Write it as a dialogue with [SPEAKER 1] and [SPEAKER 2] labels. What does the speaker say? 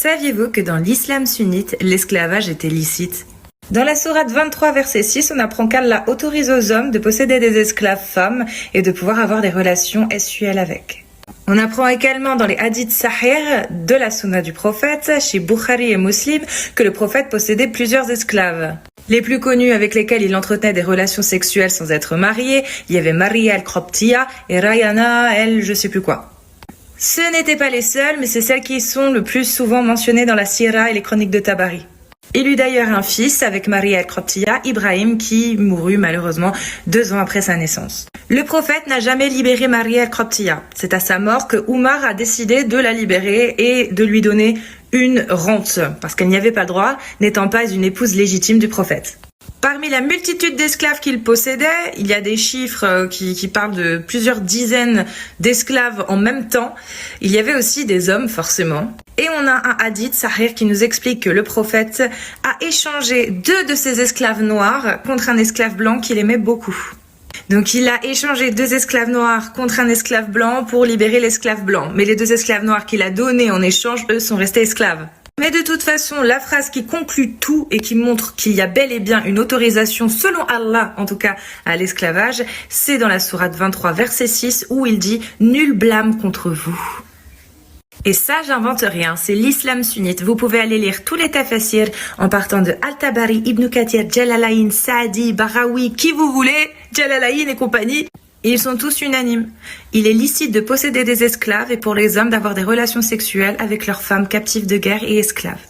[SPEAKER 1] Saviez-vous que dans l'islam sunnite, l'esclavage était licite? Dans la sourate 23, verset 6, on apprend qu'Allah autorise aux hommes de posséder des esclaves femmes et de pouvoir avoir des relations sexuelles avec. On apprend également dans les hadiths sahih de la sunna du prophète, chez Bukhari et Muslim, que le prophète possédait plusieurs esclaves. Les plus connus avec lesquels il entretenait des relations sexuelles sans être marié, il y avait Maria el-Qibtiyya et Rayana el je sais plus quoi. Ce n'étaient pas les seuls, mais c'est celles qui sont le plus souvent mentionnées dans la Sira et les chroniques de Tabari. Il eut d'ailleurs un fils avec Maria el-Qibtiyya, Ibrahim, qui mourut malheureusement 2 ans après sa naissance. Le prophète n'a jamais libéré Maria el-Qibtiyya. C'est à sa mort que Oumar a décidé de la libérer et de lui donner une rente, parce qu'elle n'y avait pas le droit, n'étant pas une épouse légitime du prophète. Parmi la multitude d'esclaves qu'il possédait, il y a des chiffres qui parlent de plusieurs dizaines d'esclaves en même temps. Il y avait aussi des hommes, forcément. Et on a un hadith sahih qui nous explique que le prophète a échangé 2 de ses esclaves noirs contre un esclave blanc qu'il aimait beaucoup. Donc il a échangé 2 esclaves noirs contre un esclave blanc pour libérer l'esclave blanc. Mais les 2 esclaves noirs qu'il a donnés en échange, eux, sont restés esclaves. Mais de toute façon, la phrase qui conclut tout et qui montre qu'il y a bel et bien une autorisation, selon Allah en tout cas, à l'esclavage, c'est dans la sourate 23, verset 6, où il dit « Nul blâme contre vous ». Et ça, j'invente rien, c'est l'islam sunnite. Vous pouvez aller lire tous les tafasirs en partant de Al-Tabari, Ibn Kathir, Jalalayn, Saadi, Barawi, qui vous voulez, Jalalayn et compagnie. Et ils sont tous unanimes. Il est licite de posséder des esclaves et pour les hommes d'avoir des relations sexuelles avec leurs femmes captives de guerre et esclaves.